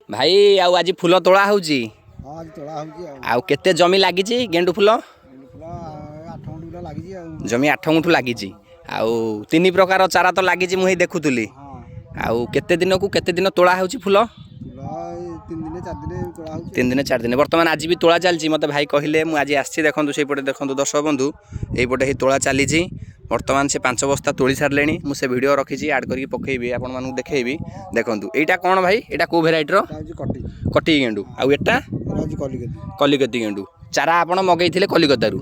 भाई आउ आज फूल तोड़ा होउची हाँ आज तोड़ा होउची आउ केते जमी लागिची गेंडू फूल फूल 8 गुंठ लागिची जमी 8 गुंठ लागिची आउ तीन प्रकार चारा तो लागिची मुई देखुतुली हाँ आउ केते दिन को केते दिन तोड़ा होउची फूल फूल 3 दिन 4 दिन तोड़ा होउची 3 दिन 4 दिन वर्तमान आज भी तोड़ा चलची मते भाई कहले मु आज आसी देखंतु सेई पटे देखंतु दर्शक बंधु एई पटे ही तोड़ा चलीची वर्तमान से 5 बस्ता तोड़ी सारलेनी मु से वीडियो रखीची ऐड करके पकेइबी आपन मानु देखेइबी देखंतु एटा कोन भाई एटा को वेराइटी रो कटी कटी गेंडू आउ एटा आज कलिकती गेंडू चारा आपण मगैथिले कलिकतारू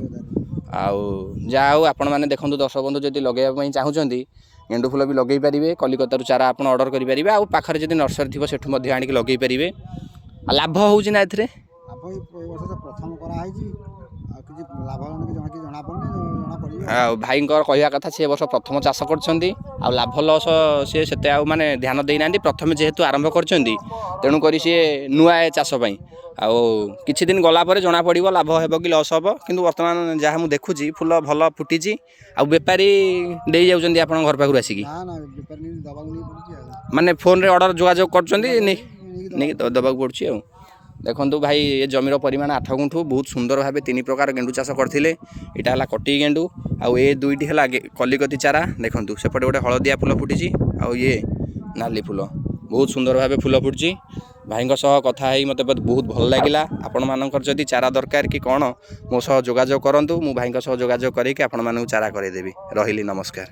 आउ जाओ आपण माने देखंतु दर्शक बंधु जदि लगेया पई चाहुचंदी गेंडू फूल भी लगे पारे कलिकतारू चारा आप ऑर्डर करेंगे आउ पाखे जब नर्सरी थी सेठू आनिक लगे पारे लाभ हो प्रथम भाई कहवा कथा सी वर्ष प्रथम चाष कर लाभ लस सी से माने ध्यान देना प्रथम जेहेतु आरंभ कर तेणुक सी नुआ चाषपाई आउ किछि दिन गला पर जना पड़ो लाभ हे कि लस हम कि वर्तमान जहाँ मुझे देखुची फूल भल फुटी आउ बेपारी दे जाऊँच आप घर पाखु आसिक माने फोन रे ऑर्डर जोगाजोग कर दबा पड़ू देखो भाई ये जमीर परिमाण 8 गुंठ बहुत सुंदर भाव 3 प्रकार गेंडू चाष करते यहाँ कटी गेंडू आउ ये दुईटी है कलिकती चारा देखो सेपटे गोटे हलदिया फूल फुटी आउ ये नाली फूल बहुत सुंदर भाव फूल फुटी भाई कथा है मत बहुत भल लगे आपण मानकर जदि चारा दरकार कि कौन मो सह जोगाजोग करूँ मु भाई जोगाजोग करके आपण मानू चारा करदेवी रही नमस्कार।